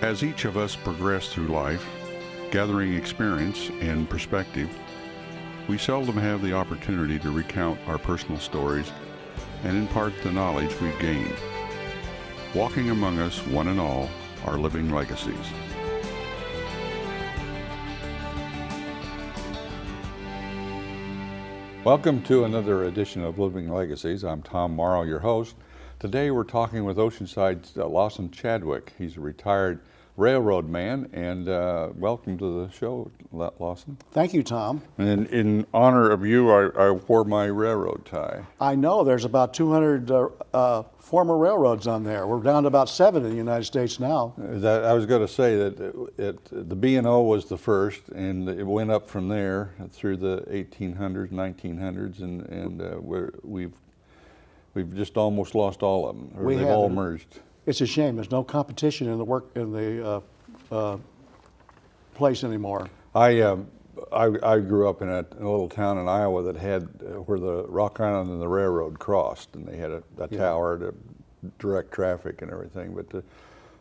As each of us progress through life, gathering experience and perspective, we seldom have the opportunity to recount our personal stories and impart the knowledge we've gained. Walking among us, one and all, are living legacies. Welcome to another edition of Living Legacies. I'm Tom Morrow, your host. Today we're talking with Oceanside's Lawson Chadwick. He's a retired railroad man, and welcome to the show, Lawson. Thank you, Tom. And in honor of you, I wore my railroad tie. I know there's about 200 former railroads on there. We're down to about 7 in the United States now. I was going to say that the B&O was the first, and it went up from there through the 1800s, 1900s, and we've just almost lost all of them. Or they've all merged. It's a shame. There's no competition in the place anymore. I grew up in a little town in Iowa that had where the Rock Island and the railroad crossed, and they had a tower to direct traffic and everything. But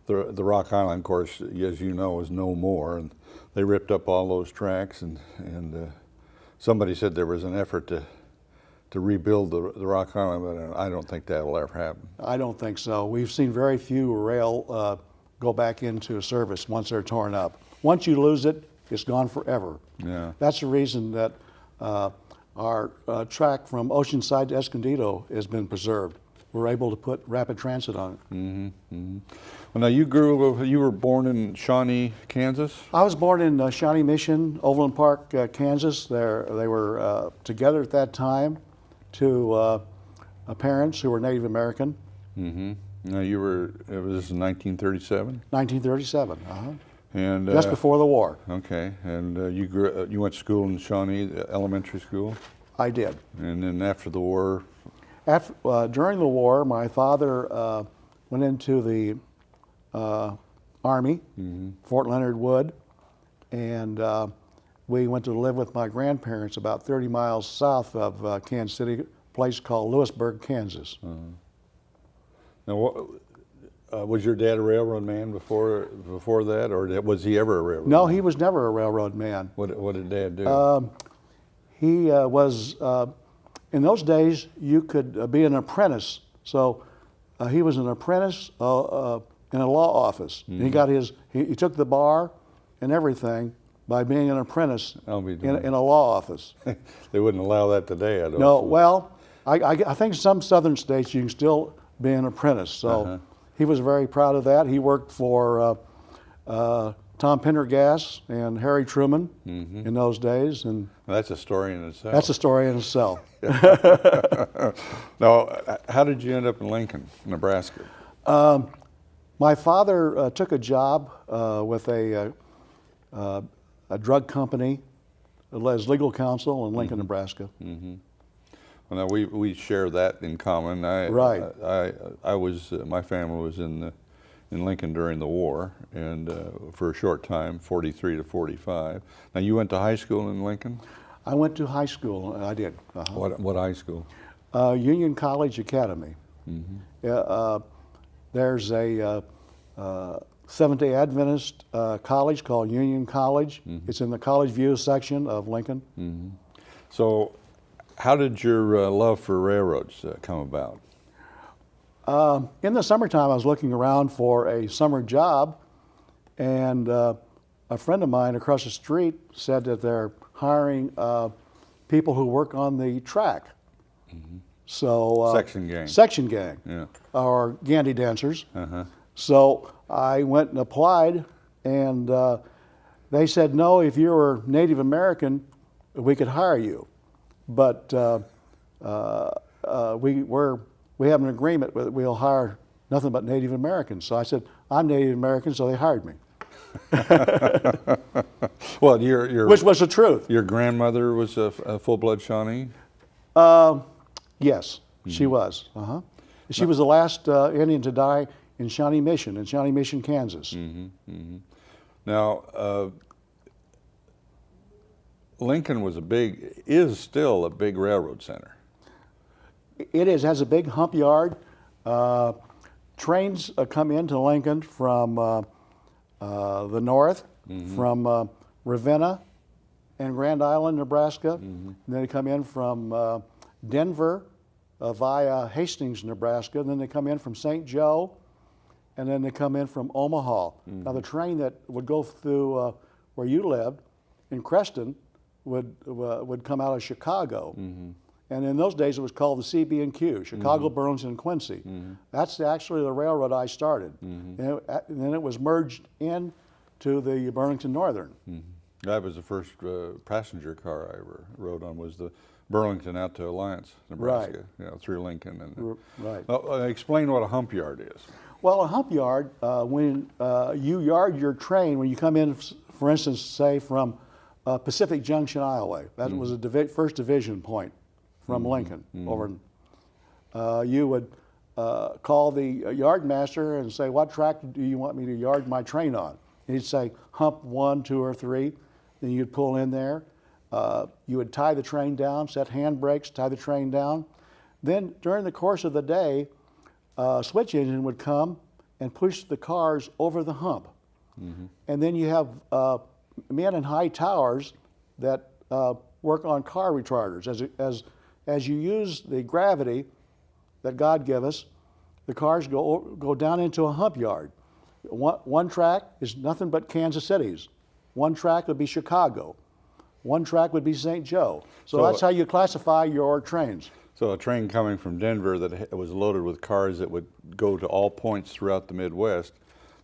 the Rock Island, of course, as you know, is no more, and they ripped up all those tracks. And somebody said there was an effort to rebuild the Rock Island, but I don't think that will ever happen. I don't think so. We've seen very few rail go back into service once they're torn up. Once you lose it, it's gone forever. Yeah. That's the reason that our track from Oceanside to Escondido has been preserved. We're able to put rapid transit on it. Mm-hmm, mm-hmm. Well, now you were born in Shawnee, Kansas? I was born in Shawnee Mission, Overland Park, Kansas. They were together at that time. To parents who were Native American. Mm-hmm. Now it was 1937? 1937, And just before the war. Okay, and you went to school in Shawnee, elementary school? I did. And then after the war? During the war, my father went into the Army, Fort Leonard Wood, and we went to live with my grandparents about 30 miles south of Kansas City, a place called Lewisburg, Kansas. Now, was your dad a railroad man before that, or was he ever a railroad No, man? he was never a railroad man. What did Dad do? He was, in those days, you could be an apprentice. So he was an apprentice in a law office. Mm-hmm. He took the bar and everything by being an apprentice in a law office. They wouldn't allow that today, I don't No, know. well, I think some southern states you can still be an apprentice. So he was very proud of that. He worked for Tom Pendergast and Harry Truman in those days. And that's a story in itself. That's a story in itself. Now, how did you end up in Lincoln, Nebraska? My father took a job with a drug company as legal counsel in Lincoln, Nebraska. Mm-hmm. Well, now we share that in common. Right. My family was in Lincoln during the war, and for a short time, 43 to 45. Now, you went to high school in Lincoln? I went to high school. I did. What high school? Union College Academy. Mm-hmm. There's a Seventh-day Adventist college called Union College. Mm-hmm. It's in the College View section of Lincoln. Mm-hmm. So, how did your love for railroads come about? In the summertime, I was looking around for a summer job, and a friend of mine across the street said that they're hiring people who work on the track. Mm-hmm. So section gang, yeah, or gandy dancers. Uh-huh. So I went and applied, and they said, no, if you were Native American, we could hire you. But we have an agreement that we'll hire nothing but Native Americans. So I said, I'm Native American, so they hired me. Well, which was the truth. Your grandmother was a full-blood Shawnee? Yes, she was. She was the last Indian to die in Shawnee Mission, Kansas. Mm-hmm, mm-hmm. Now, Lincoln is still a big railroad center. It has a big hump yard. Trains come into Lincoln from the north from Ravenna and Grand Island, Nebraska. And then they come in from Denver via Hastings, Nebraska. And then they come in from St. Joe, and then they come in from Omaha. Now the train that would go through where you lived in Creston would come out of Chicago. And in those days it was called the CB&Q, Chicago, Burlington, and Quincy. That's actually the railroad I started. And then it was merged into the Burlington Northern. That was the first passenger car I ever rode on, was the Burlington out to Alliance, Nebraska, through Lincoln. And Right. Explain what a hump yard is. Well, a hump yard, when you yard your train, when you come in, for instance, say from Pacific Junction, Iowa, that was a first division point from Lincoln. You would call the yard master and say, what track do you want me to yard my train on? And he'd say, hump 1, 2, or 3. Then you'd pull in there. You would tie the train down, set handbrakes, tie the train down. Then during the course of the day, a switch engine would come and push the cars over the hump. And then you have men in high towers that work on car retarders. As you use the gravity that God gave us, the cars go down into a hump yard. One track is nothing but Kansas City's. One track would be Chicago. One track would be St. Joe. So that's how you classify your trains. So a train coming from Denver that was loaded with cars that would go to all points throughout the Midwest,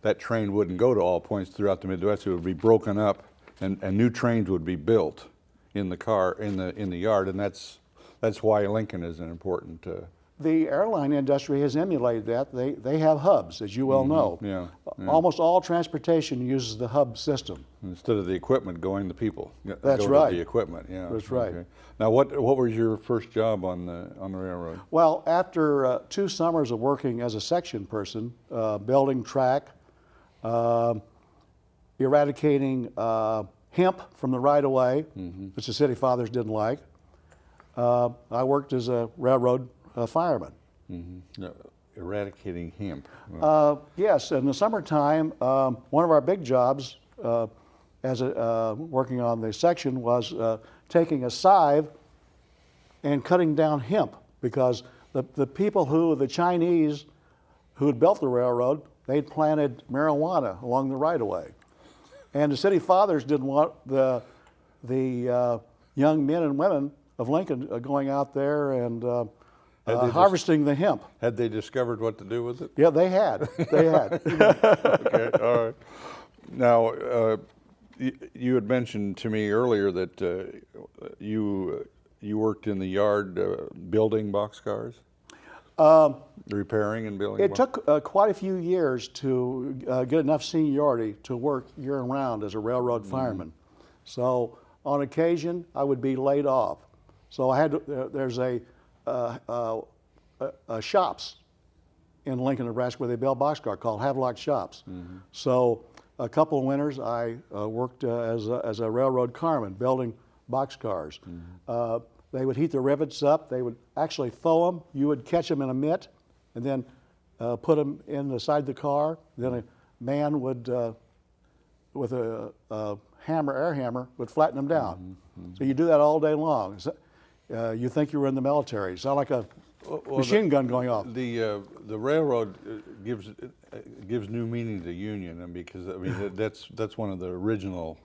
that train wouldn't go to all points throughout the Midwest. It would be broken up, and new trains would be built in the yard, and that's why Lincoln is an important. The airline industry has emulated that. They have hubs, as you well know. Yeah. Almost all transportation uses the hub system. Instead of the equipment going, the people. That's go right. To the equipment. Yeah. That's right. Okay. Now, what was your first job on the railroad? Well, after 2 summers of working as a section person, building track, eradicating hemp from the right-of-way, which the city fathers didn't like, I worked as a railroad fireman. Eradicating hemp. Yes, in the summertime, one of our big jobs working on the section was taking a scythe and cutting down hemp, because the Chinese who had built the railroad, they'd planted marijuana along the right-of-way. And the city fathers didn't want the young men and women of Lincoln going out there and harvesting the hemp. Had they discovered what to do with it? Yeah, they had. Okay, all right. Now, you had mentioned to me earlier that you worked in the yard building boxcars? Repairing and building? It took quite a few years to get enough seniority to work year-round as a railroad fireman. So on occasion, I would be laid off. So I had to, there's shops in Lincoln, Nebraska, where they build boxcar called Havelock Shops. So a couple of winters, I worked as a railroad carman building boxcars. They would heat the rivets up. They would actually throw them. You would catch them in a mitt and then put them in the side of the car. Then a man would, with a air hammer, would flatten them down. So you do that all day long. You think you were in the military. Sound like a machine gun going off. The railroad gives new meaning to union, and because that's one of the original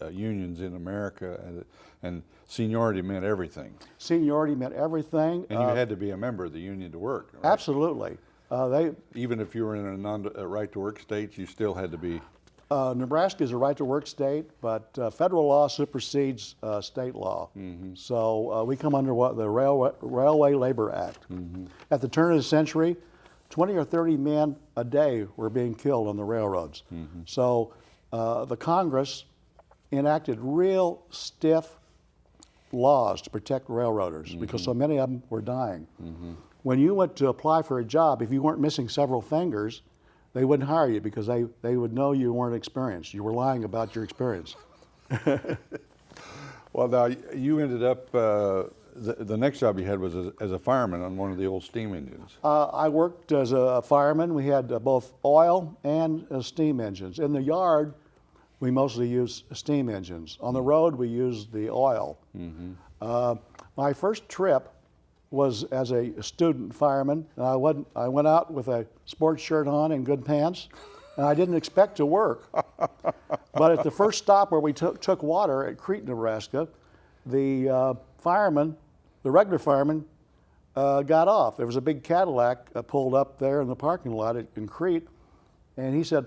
unions in America, and seniority meant everything. Seniority meant everything. And you had to be a member of the union to work. Right? Absolutely. Even if you were in a right-to-work state, you still had to be. Nebraska is a right-to-work state, but federal law supersedes state law. So we come under what the Railway Labor Act. At the turn of the century, 20 or 30 men a day were being killed on the railroads. So the Congress enacted real stiff laws to protect railroaders because so many of them were dying. When you went to apply for a job, if you weren't missing several fingers, they wouldn't hire you because they would know you weren't experienced. You were lying about your experience. Well, now you ended up the next job you had was as a fireman on one of the old steam engines. I worked as a fireman. We had both oil and steam engines. In the yard, we mostly used steam engines. On the road, we used the oil. My first trip was as a student fireman. I went out with a sports shirt on and good pants, and I didn't expect to work. But at the first stop where we took water at Crete, Nebraska, the fireman, the regular fireman, got off. There was a big Cadillac pulled up there in the parking lot in Crete, and he said,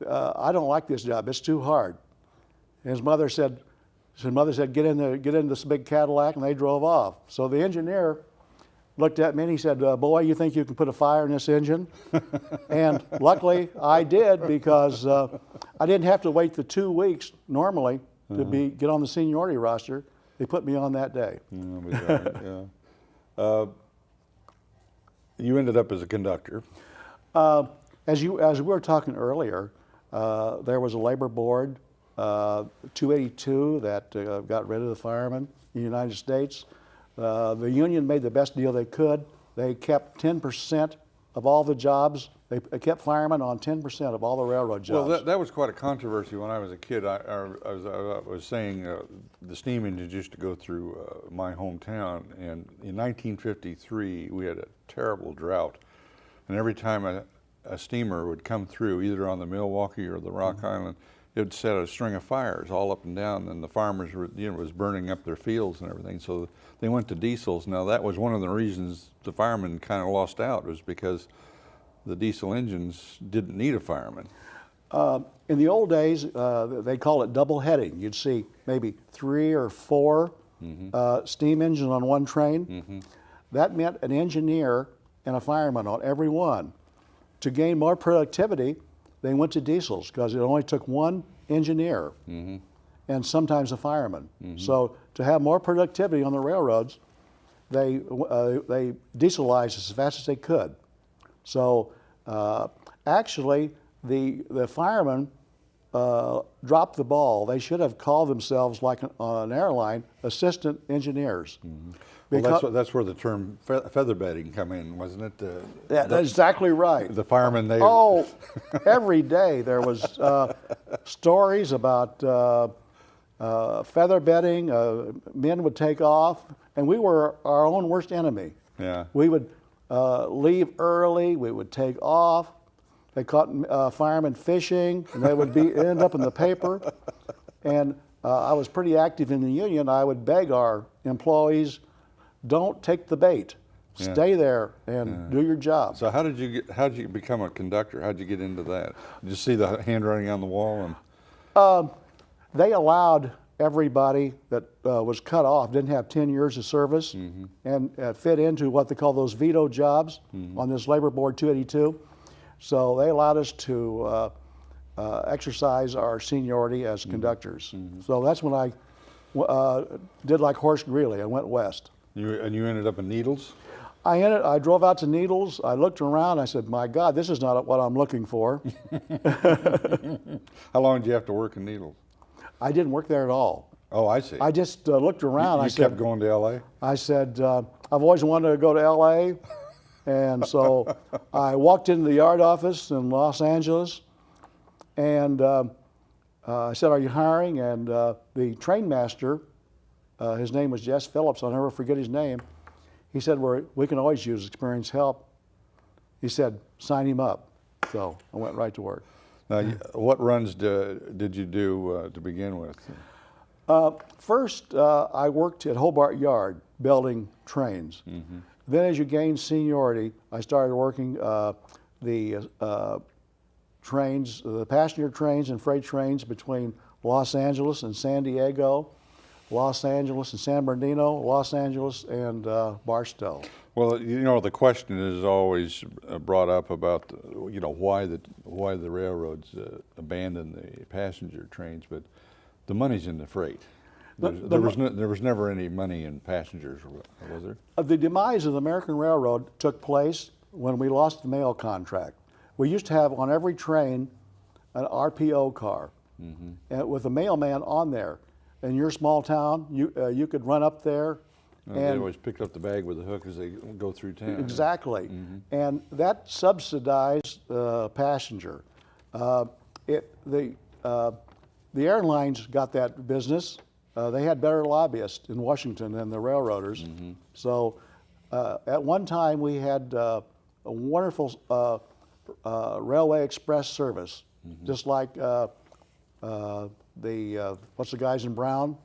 "I don't like this job. It's too hard." And his mother said, "Get in this big Cadillac," and they drove off. So the engineer looked at me and he said, "Boy, you think you can put a fire in this engine?" And luckily I did, because I didn't have to wait the 2 weeks normally to get on the seniority roster. They put me on that day. Yeah. You ended up as a conductor. As we were talking earlier, there was a labor board, 282, that got rid of the firemen in the United States. The union made the best deal they could. They kept 10% of all the jobs. They kept firemen on 10% of all the railroad jobs. Well, that was quite a controversy when I was a kid. I was saying the steam engines used to go through my hometown, and in 1953 we had a terrible drought, and every time a steamer would come through, either on the Milwaukee or the Rock Island, it would set a string of fires all up and down, and the farmers were, was burning up their fields and everything. So they went to diesels. Now that was one of the reasons the firemen kind of lost out, was because the diesel engines didn't need a fireman. In the old days, they call it double heading. You'd see maybe 3 or 4 steam engines on one train. That meant an engineer and a fireman on every one. To gain more productivity, they went to diesels, because it only took one engineer and sometimes a fireman. So to have more productivity on the railroads, they dieselized as fast as they could. So actually, the firemen dropped the ball. They should have called themselves, like on an airline, assistant engineers. Well, that's where the term feather bedding come in, wasn't it? That's exactly right. The firemen, they... Oh, every day there was stories about feather bedding. Men would take off, and we were our own worst enemy. Yeah. We would leave early. We would take off. They caught firemen fishing, and they would end up in the paper. And I was pretty active in the union. I would beg our employees, don't take the bait. Stay there and do your job. So how did you become a conductor? How did you get into that? Did you see the handwriting on the wall? And they allowed everybody that was cut off, didn't have 10 years of service, and fit into what they call those veto jobs on this Labor Board 282. So they allowed us to exercise our seniority as conductors. So that's when I did like Horace Greeley. I went west. You ended up in Needles? I drove out to Needles. I looked around. I said, "My God, this is not what I'm looking for." How long did you have to work in Needles? I didn't work there at all. Oh, I see. I just looked around. You kept going to L.A.? I said, I've always wanted to go to L.A., and so I walked into the yard office in Los Angeles, and I said, "Are you hiring?" And the train master, his name was Jess Phillips, I'll never forget his name, he said, "We can always use experienced help." He said, "Sign him up." So I went right to work. Now, what runs did you do to begin with? First, I worked at Hobart Yard building trains. Then as you gain seniority, I started working the trains, the passenger trains and freight trains between Los Angeles and San Diego, Los Angeles and San Bernardino, Los Angeles and Barstow. Well, the question is always brought up about, why the railroads abandoned the passenger trains, but the money's in the freight. There was never any money in passengers, was there? The demise of the American Railroad took place when we lost the mail contract. We used to have on every train an RPO car, and with a mailman on there. In your small town, you could run up there They always picked up the bag with a hook as they go through town. Exactly. And that subsidized passenger. The airlines got that business. They had better lobbyists in Washington than the railroaders. So at one time we had a wonderful railway express service, just like what's the guys in Brown?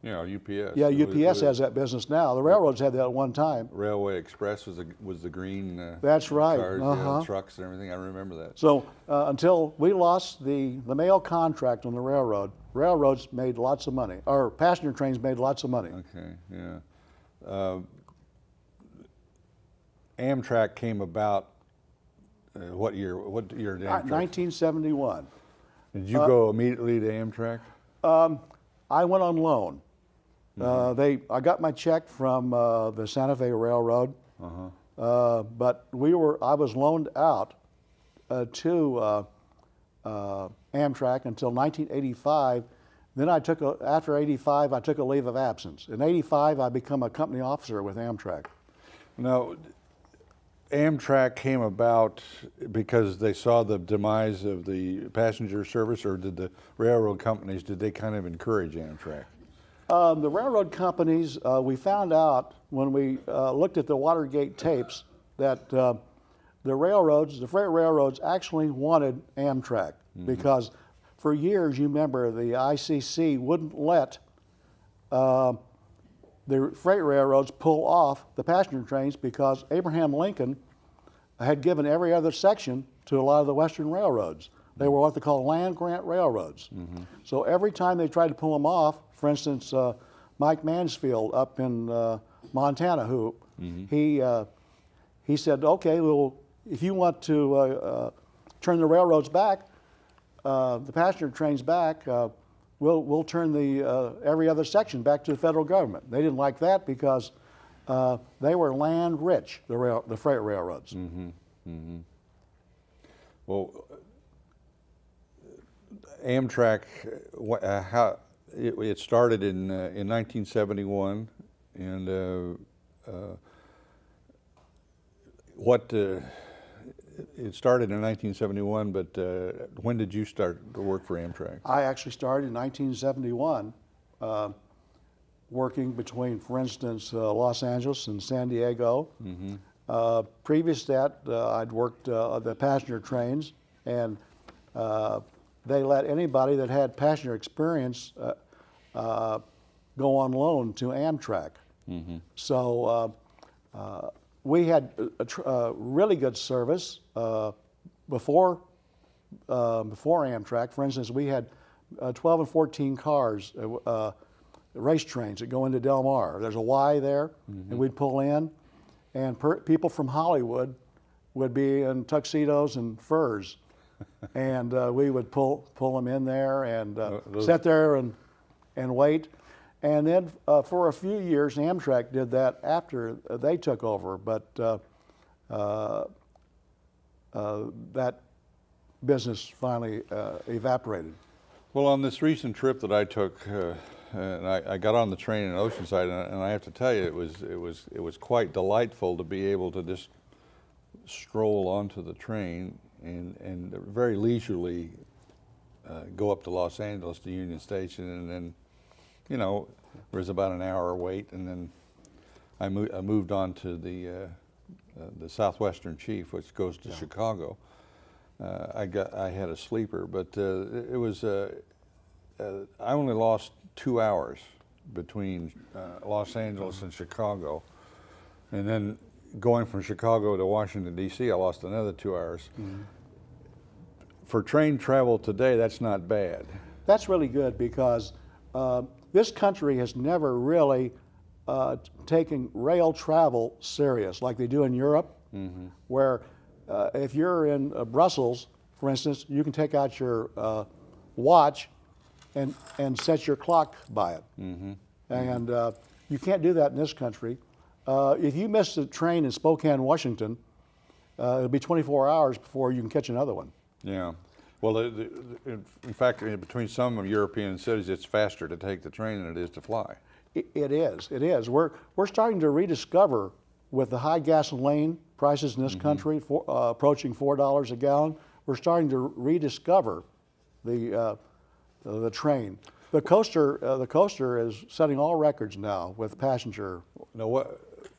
Yeah, UPS. Yeah, UPS has that business now. The railroads had that at one time. Railway Express was the green That's right. cars, yeah, trucks and everything. I remember that. So until we lost the mail contract on the railroad, railroads made lots of money, or passenger trains made lots of money. Okay, yeah. Amtrak came about, what year? What year did Amtrak? 1971. Did you go immediately to Amtrak? I went on loan. I got my check from the Santa Fe Railroad, but I was loaned out to Amtrak until 1985. Then after 85, I took a leave of absence. In 85, I became a company officer with Amtrak. Now, Amtrak came about because they saw the demise of the passenger service, or did the railroad companies, did they kind of encourage Amtrak? The railroad companies, we found out when we looked at the Watergate tapes that the freight railroads actually wanted Amtrak because for years, you remember, the ICC wouldn't let the freight railroads pull off the passenger trains because Abraham Lincoln had given every other section to a lot of the western railroads. They were what they call land grant railroads. So every time they tried to pull them off, for instance, Mike Mansfield up in Montana, he said, okay, well, if you want to turn the railroads back, the passenger trains back, we'll turn the every other section back to the federal government. They didn't like that because they were land rich, the freight railroads. Well, Amtrak, it started in 1971, and it started in 1971, but when did you start to work for Amtrak? I actually started in 1971, working between, for instance, Los Angeles and San Diego. Previous to that, I'd worked the passenger trains, and they let anybody that had passenger experience go on loan to Amtrak. So we had a really good service before Amtrak. For instance, we had 12 and 14 cars, race trains that go into Del Mar. There's a Y there, and we'd pull in, and people from Hollywood would be in tuxedos and furs, and we would pull them in there and sit there and wait. And then for a few years, Amtrak did that after they took over, but that business finally evaporated. Well, on this recent trip that I took, and I got on the train in Oceanside, and I have to tell you, it was quite delightful to be able to just stroll onto the train and very leisurely go up to Los Angeles to Union Station, and then, you know, there was about an hour wait, and then I moved on to the Southwestern Chief, which goes to Chicago. I had a sleeper, but it was I only lost 2 hours between Los Angeles and Chicago, and then going from Chicago to Washington D.C., I lost another 2 hours. For train travel today, that's not bad. That's really good because this country has never really taken rail travel serious like they do in Europe, where if you're in Brussels, for instance, you can take out your watch and set your clock by it. And you can't do that in this country. If you miss the train in Spokane, Washington, it'll be 24 hours before you can catch another one. Yeah. Well, in fact, between some European cities, it's faster to take the train than it is to fly. It is. It is. We're starting to rediscover, with the high gasoline prices in this country, approaching $4 a gallon. We're starting to rediscover the train. The coaster is setting all records now with passenger. Now,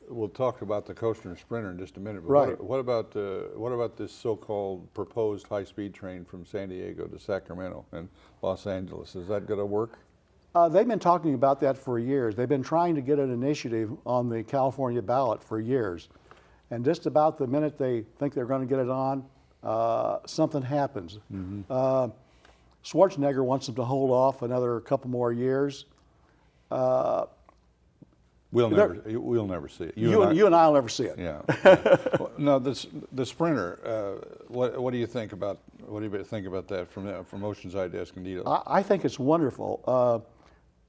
we'll talk about the coaster and sprinter in just a minute. But Right. what about this so-called proposed high-speed train from San Diego to Sacramento and Los Angeles? Is that going to work? They've been talking about that for years. They've been trying to get an initiative on the California ballot for years. And just about the minute they think they're going to get it on, something happens. Schwarzenegger wants them to hold off another couple more years. We'll never see it. You and I will never see it. Yeah. No, the sprinter. What do you think about that from Oceanside to Escondido? I think it's wonderful.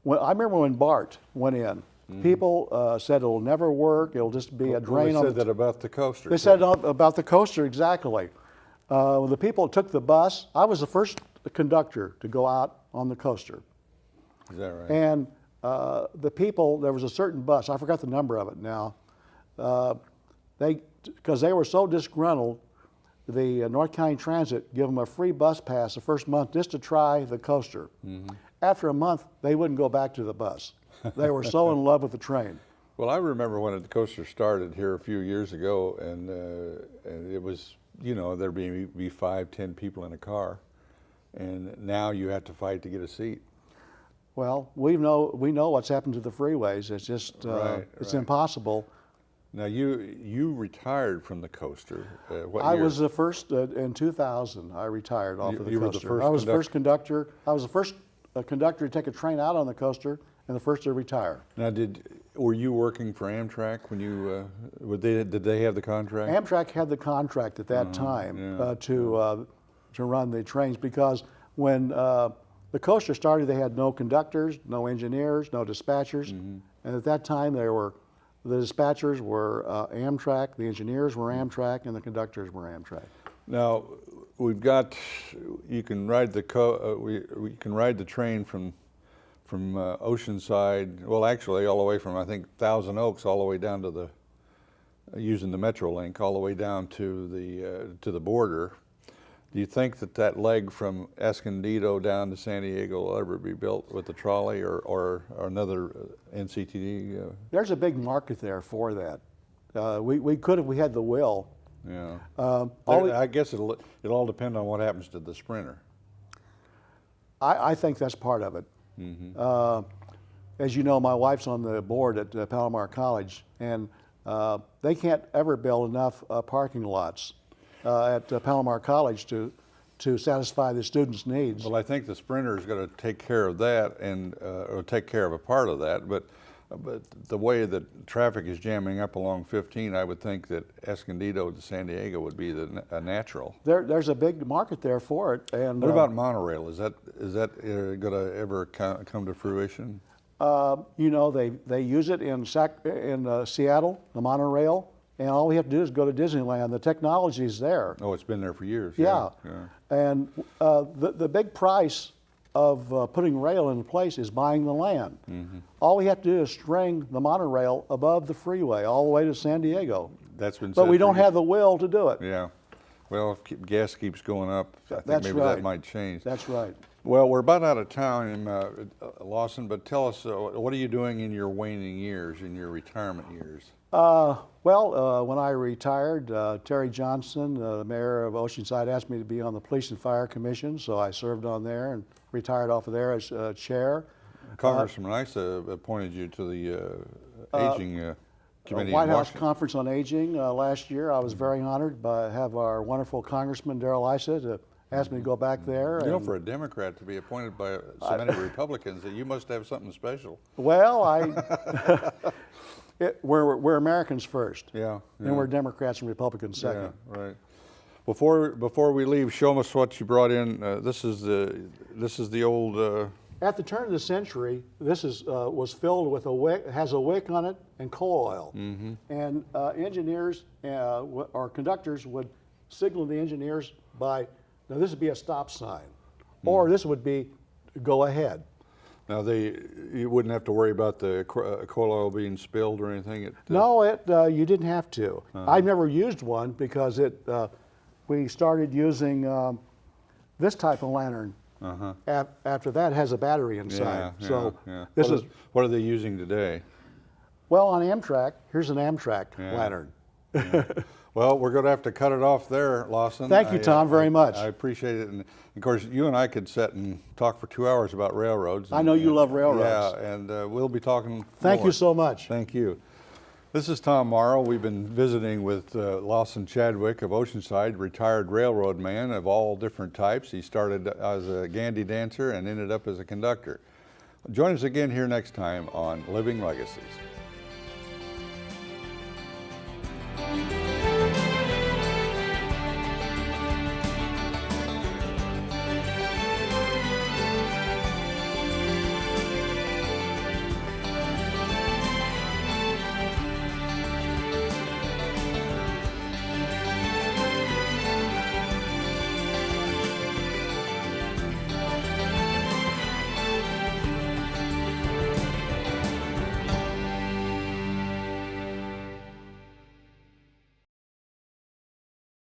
I remember when BART went in, people said it'll never work. It'll just be a drain on. They said that about the coaster. They said about the coaster, exactly. When the people took the bus, I was the first conductor to go out on the coaster. Is that right? And the people, there was a certain bus, I forgot the number of it now, because they were so disgruntled, the North County Transit gave them a free bus pass the first month just to try the coaster. After a month, they wouldn't go back to the bus. They were so in love with the train. Well, I remember when the coaster started here a few years ago, and it was, there'd be 5, 10 people in a car, and now you have to fight to get a seat. Well, we know what's happened to the freeways. It's just it's impossible. Now you retired from the coaster. What I year? was the first in 2000. I retired off of the you were the coaster. first I was the first conductor. I was the first conductor to take a train out on the coaster and the first to retire. Now, were you working for Amtrak when you? Did they have the contract? Amtrak had the contract at that time to run the trains, because when the coaster started, they had no conductors, no engineers, no dispatchers, and at that time the dispatchers were Amtrak, the engineers were Amtrak, and the conductors were Amtrak. Now, you can ride we can ride the train from Oceanside. Well, actually, all the way from, I think, Thousand Oaks all the way down to using the Metrolink all the way down to the border. Do you think that leg from Escondido down to San Diego will ever be built with a trolley or another NCTD? There's a big market there for that. We could if we had the will. Yeah. I guess it'll all depend on what happens to the sprinter. I think that's part of it. As you know, my wife's on the board at Palomar College, and they can't ever build enough parking lots at Palomar College to satisfy the students' needs. Well, I think the sprinter is going to take care of that, or take care of a part of that. But the way that traffic is jamming up along 15, I would think that Escondido to San Diego would be a natural. There's a big market there for it. And what about monorail? Is that going to ever come to fruition? They use it in Seattle, the monorail. And all we have to do is go to Disneyland. The technology is there. Oh, it's been there for years. Yeah. And the big price of putting rail into place is buying the land. All we have to do is string the monorail above the freeway all the way to San Diego. That's been. But we don't have the will to do it. Yeah. Well, if gas keeps going up, I think maybe that might change. That's right. Well, we're about out of time, Lawson, but tell us, what are you doing in your waning years, in your retirement years? When I retired, Terry Johnson, the mayor of Oceanside, asked me to be on the Police and Fire Commission, so I served on there and retired off of there as chair. Congressman Issa appointed you to the Aging Committee White in House Washington. Conference on Aging last year. I was very honored to have our wonderful Congressman Darrell Issa to ask me to go back there. For a Democrat to be appointed by so many Republicans, that you must have something special. Well, we're Americans first. Yeah. And we're Democrats and Republicans second. Yeah, right. Before we leave, show us what you brought in. This is the old. At the turn of the century, this was filled with a wick, has a wick on it, and coal oil. And engineers or conductors would signal the engineers by, now this would be a stop sign, or this would be go ahead. Now you wouldn't have to worry about the coal oil being spilled or anything? No, you didn't have to. I've never used one because we started using this type of lantern. After that, it has a battery inside. This is what are they using today? well on Amtrak. Here's an Amtrak lantern. Well, we're going to have to cut it off there, Lawson. Thank you, Tom, very much. I appreciate it. And of course, you and I could sit and talk for 2 hours about railroads. I know you love railroads. Yeah, and we'll be talking Thank more. you so much. Thank you. This is Tom Morrow. We've been visiting with Lawson Chadwick of Oceanside, retired railroad man of all different types. He started as a Gandy dancer and ended up as a conductor. Join us again here next time on Living Legacies.